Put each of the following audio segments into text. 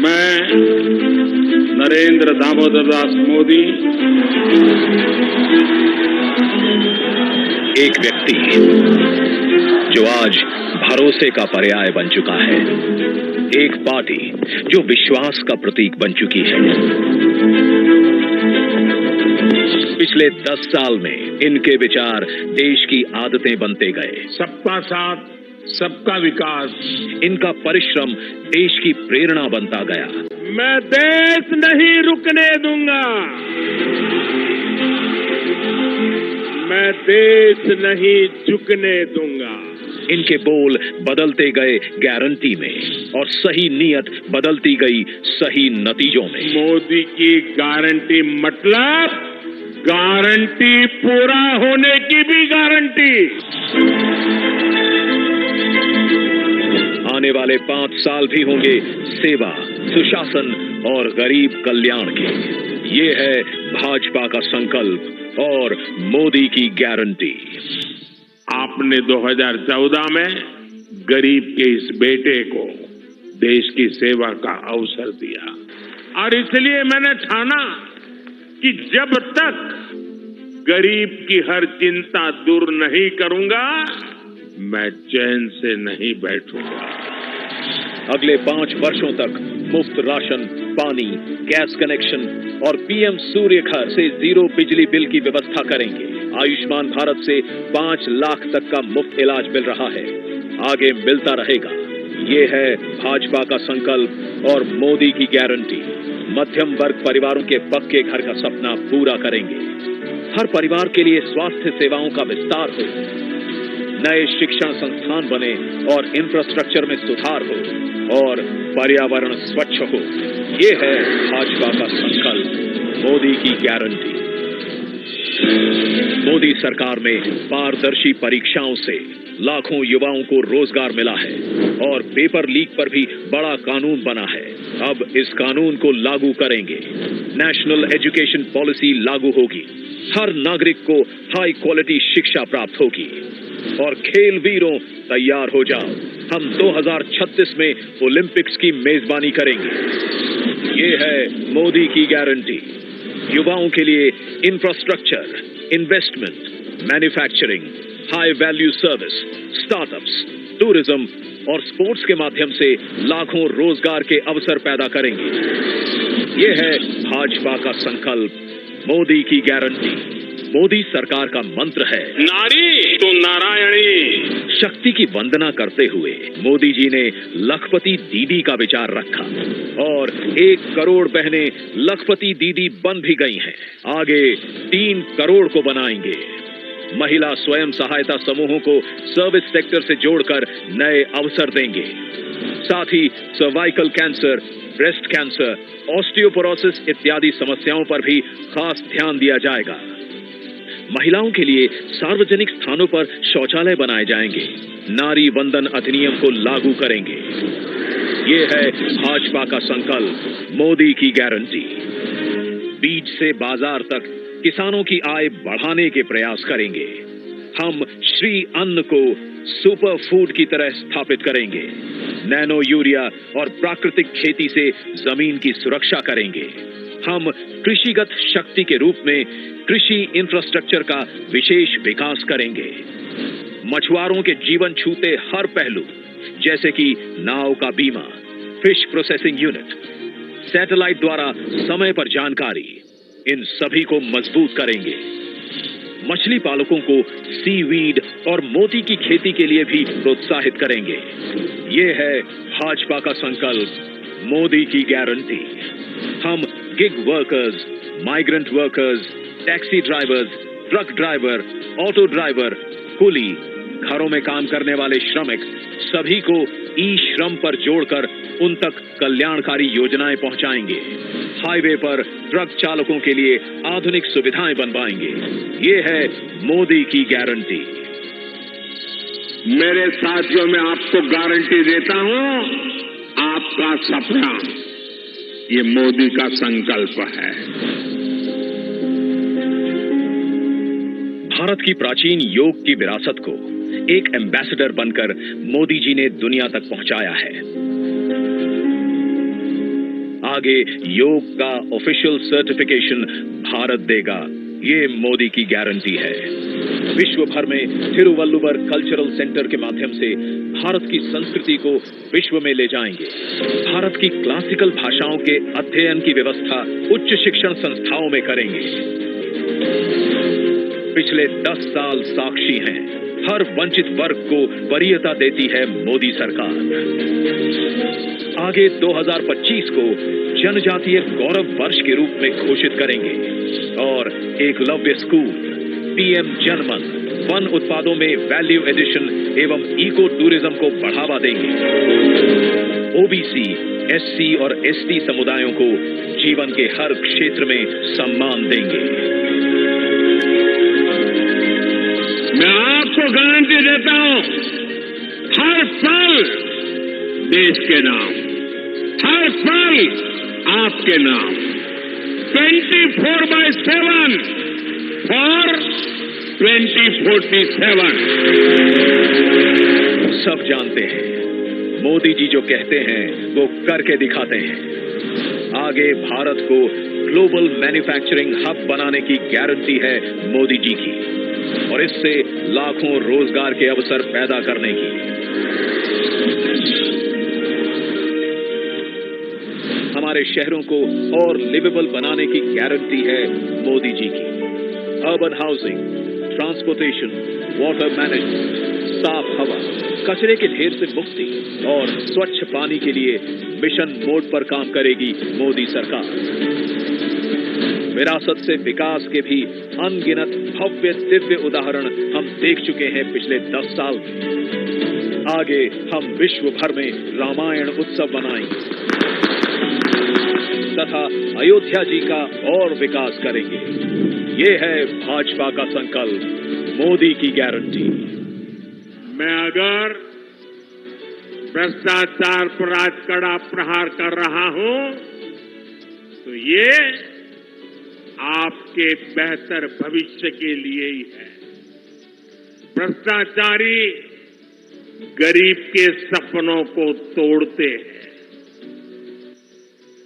मैं नरेंद्र दामोदर दास मोदी एक व्यक्ति जो आज भरोसे का पर्याय बन चुका है, एक पार्टी जो विश्वास का प्रतीक बन चुकी है। पिछले 10 साल में इनके विचार देश की आदतें बनते गए। सबका साथ, सबका विकास, इनका परिश्रम देश की प्रेरणा बनता गया। मैं देश नहीं रुकने दूंगा, मैं देश नहीं झुकने दूंगा। इनके बोल बदलते गए गारंटी में और सही नीयत बदलती गई सही नतीजों में। मोदी की गारंटी मतलब गारंटी पूरा होने की भी गारंटी। आने वाले 5 साल भी होंगे सेवा, सुशासन और गरीब कल्याण के। ये है भाजपा का संकल्प और मोदी की गारंटी। आपने 2014 में गरीब के इस बेटे को देश की सेवा का अवसर दिया और इसलिए मैंने ठाना कि जब तक गरीब की हर चिंता दूर नहीं करूंगा, मैं चैन से नहीं बैठूंगा। अगले 5 वर्षों तक मुफ्त राशन, पानी, गैस कनेक्शन और पीएम सूर्य घर से 0 बिजली बिल की व्यवस्था करेंगे। आयुष्मान भारत से 5 लाख तक का मुफ्त इलाज मिल रहा है, आगे मिलता रहेगा। ये है भाजपा का संकल्प और मोदी की गारंटी। मध्यम वर्ग परिवारों के पक्के घर का सपना पूरा करेंगे। हर परिवार के लिए स्वास्थ्य सेवाओं का विस्तार हो, नए शिक्षण संस्थान बने और इंफ्रास्ट्रक्चर में सुधार हो और पर्यावरण स्वच्छ हो। ये है भाजपा का संकल्प, मोदी की गारंटी। मोदी सरकार में पारदर्शी परीक्षाओं से लाखों युवाओं को रोजगार मिला है और पेपर लीक पर भी बड़ा कानून बना है। अब इस कानून को लागू करेंगे। नेशनल एजुकेशन पॉलिसी लागू होगी। हर नागरिक को हाई क्वालिटी शिक्षा प्राप्त होगी। और खेल वीरों तैयार हो जाओ, हम 2036 में ओलंपिक्स की मेजबानी करेंगे। ये है मोदी की गारंटी। युवाओं के लिए infrastructure, investment, manufacturing, high value service, startups, tourism और स्पोर्ट्स के माध्यम से लाखों रोजगार के अवसर पैदा करेंगे। ये है भाजपा का संकल्प, मोदी की गारंटी। मोदी सरकार का मंत्र है, नारी तो नारायणी। शक्ति की वंदना करते हुए मोदी जी ने लखपति दीदी का विचार रखा और 1 करोड़ बहनें लखपति दीदी बन भी गई हैं। आगे 3 करोड़ को बनाएंगे। महिला स्वयं सहायता समूहों को सर्विस सेक्टर से जोड़कर नए अवसर देंगे। साथ ही cervical cancer, breast cancer, osteoporosis इत्यादि समस्याओं पर भी खास ध्यान दिया जाएगा। महिलाओं के लिए सार्वजनिक स्थानों पर शौचालय बनाए जाएंगे। नारी वंदन अधिनियम को लागू करेंगे। ये है भाजपा का संकल्प, मोदी की गारंटी। बीज से बाजार तक किसानों की आय बढ़ाने के प्रयास करेंगे। हम श्री अन्न को सुपर फूड की तरह स्थापित करेंगे। नैनो यूरिया और प्राकृतिक खेती से जमीन की सुरक्षा करेंगे। हम कृषिगत शक्ति के रूप में कृषि इंफ्रास्ट्रक्चर का विशेष विकास करेंगे। मछुआरों के जीवन छूते हर पहलू, जैसे कि नाव का बीमा, फिश प्रोसेसिंग यूनिट, सैटेलाइट द्वारा समय पर जानकारी, इन सभी को मजबूत करेंगे। मछली पालकों को सीवीड और मोती की खेती के लिए भी प्रोत्साहित करेंगे। ये है भाजपा का संकल्प, मोदी की गारंटी। हम gig workers, migrant workers, taxi drivers, truck driver, auto driver, कुली, घरों में काम करने वाले श्रमिक, सभी को ई श्रम पर जोड़कर उन तक कल्याणकारी योजनाएं पहुंचाएंगे। हाईवे पर ट्रक चालकों के लिए आधुनिक सुविधाएं बनवाएंगे। ये है मोदी की गारंटी। मेरे साथियों, मैं आपको गारंटी देता हूं, आपका सपना ये मोदी का संकल्प है। भारत की प्राचीन योग की विरासत को एक एम्बेसडर बनकर मोदी जी ने दुनिया तक पहुंचाया है। आगे योग का ऑफिशियल सर्टिफिकेशन भारत देगा, ये मोदी की गारंटी है। विश्व भर में थिरुवल्लुवर कल्चरल सेंटर के माध्यम से भारत की संस्कृति को विश्व में ले जाएंगे। भारत की क्लासिकल भाषाओं के अध्ययन की व्यवस्था उच्च शिक्षण संस्थाओं में करेंगे। पिछले 10 साल साक्षी हैं, हर वंचित वर्ग को वरीयता देती है मोदी सरकार। आगे 2025 को जनजातीय गौरव वर्ष के रूप में घोषित करेंगे और एकलव्य स्कूल, पीएम जनमन, वन उत्पादों में वैल्यू एडिशन एवं इको टूरिज्म को बढ़ावा देंगे। ओबीसी, एससी और एसटी समुदायों को जीवन के हर क्षेत्र में सम्मान देंगे। मैं आपको गारंटी देता हूं, हर पल देश के नाम, हर पल आपके नाम, 24/7 फॉर 2047। सब जानते हैं, मोदी जी जो कहते हैं वो करके दिखाते हैं। आगे भारत को ग्लोबल मैन्युफैक्चरिंग हब बनाने की गारंटी है मोदी जी की, और इससे लाखों रोजगार के अवसर पैदा करने की। हमारे शहरों को और लिवेबल बनाने की गारंटी है मोदी जी की। Urban housing, transportation, water management, साफ हवा, कचरे के ढेर से मुक्ति और स्वच्छ पानी के लिए मिशन मोड पर काम करेगी मोदी सरकार। विरासत से विकास के भी अनगिनत भव्य दिव्य उदाहरण हम देख चुके हैं पिछले 10 साल में। आगे हम विश्व भर में रामायण उत्सव मनाएंगे तथा अयोध्या जी का और विकास करेंगे। ये है भाजपा का संकल्प, मोदी की गारंटी। मैं अगर भ्रष्टाचार पर आज कड़ा प्रहार कर रहा हूं तो ये आपके बेहतर भविष्य के लिए ही है। भ्रष्टाचारी गरीब के सपनों को तोड़ते हैं,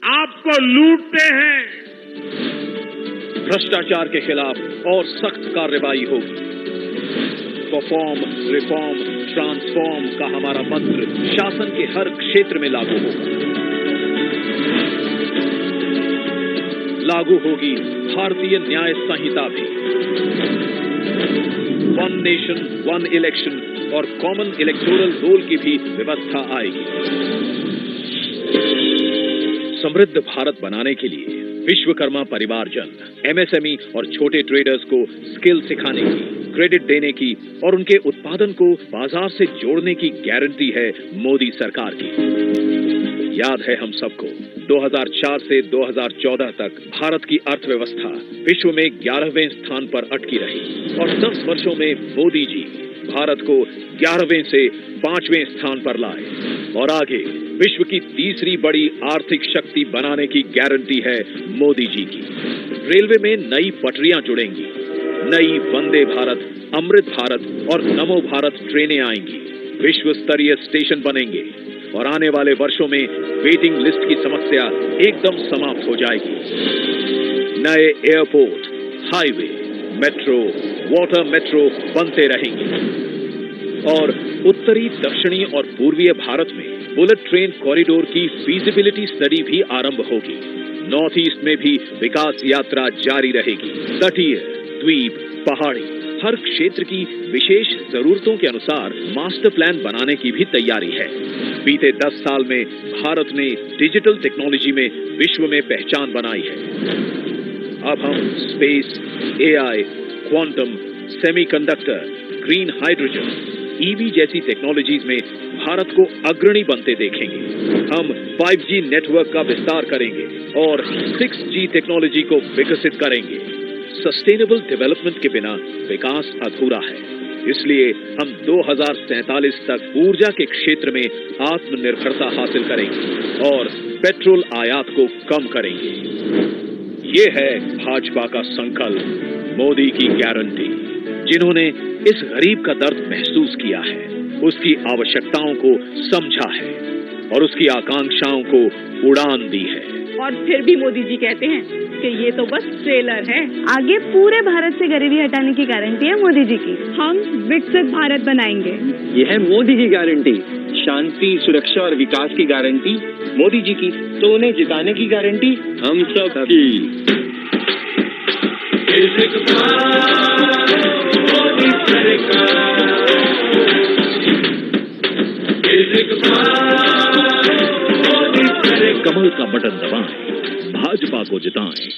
आपको लूटते हैं। भ्रष्टाचार के खिलाफ और सख्त कार्रवाई होगी। परफॉर्म, रिफॉर्म, ट्रांसफॉर्म का हमारा मंत्र शासन के हर क्षेत्र में लागू होगा। लागू होगी भारतीय न्याय संहिता भी। वन नेशन, वन इलेक्शन और कॉमन इलेक्टोरल रोल की भी व्यवस्था आएगी। समृद्ध भारत बनाने के लिए विश्वकर्मा परिवारजन, एमएसएमई और छोटे ट्रेडर्स को स्किल सिखाने की, क्रेडिट देने की और उनके उत्पादन को बाजार से जोड़ने की गारंटी है मोदी सरकार की। याद है हम सबको, 2004 से 2014 तक भारत की अर्थव्यवस्था विश्व में 11वें स्थान पर अटकी रही और 10 वर्षों में मोदी जी भारत को 11वें से 5वें स्थान पर लाए और आगे विश्व की तीसरी बड़ी आर्थिक शक्ति बनाने की गारंटी है मोदी जी की। रेलवे में नई पटरियां जुड़ेंगी, नई वंदे भारत, अमृत भारत और नमो भारत ट्रेनें आएंगी, विश्व स्तरीय स्टेशन बनेंगे और आने वाले वर्षों में वेटिंग लिस्ट की समस्या एकदम समाप्त हो जाएगी। नए airport, highway, metro, water metro बनते रहेंगे और उत्तरी, दक्षिणी और पूर्वीय भारत में बुलेट ट्रेन कॉरिडोर की फीजिबिलिटी स्टडी भी आरंभ होगी। नॉर्थ ईस्ट में भी विकास यात्रा जारी रहेगी। तटीय, द्वीप, पहाड़ी, हर क्षेत्र की विशेष जरूरतों के अनुसार मास्टर प्लान बनाने की भी तैयारी है। बीते 10 साल में भारत ने डिजिटल टेक्नोलॉजी में विश्व में पहचान बनाई है। अब हम space, AI, quantum, semiconductor, green hydrogen, EV जैसी टेक्नोलॉजीज में भारत को अग्रणी बनते देखेंगे। हम 5G नेटवर्क का विस्तार करेंगे और 6G टेक्नोलॉजी को विकसित करेंगे। सस्टेनेबल डेवलपमेंट के बिना विकास अधूरा है, इसलिए हम 2047 तक ऊर्जा के क्षेत्र में आत्मनिर्भरता हासिल करेंगे और पेट्रोल आयात को कम करेंगे। ये है भाजपा का संकल्प, मोदी की गारंटी। जिन्होंने इस गरीब का दर्द महसूस किया है, उसकी आवश्यकताओं को समझा है और उसकी आकांक्षाओं को उड़ान दी है। और फिर भी मोदी जी कहते हैं कि ये तो बस ट्रेलर है। आगे पूरे भारत से गरीबी हटाने की गारंटी है मोदी जी की। हम विकसित भारत बनाएंगे। ये है मोदी की गारंटी, शांति, सुरक्षा और विकास की गारंटी मोदी जी की, तो उन्हें जिताने की गारंटी हम सब की। कमल का बटन दबाएं, भाजपा को जिताएं।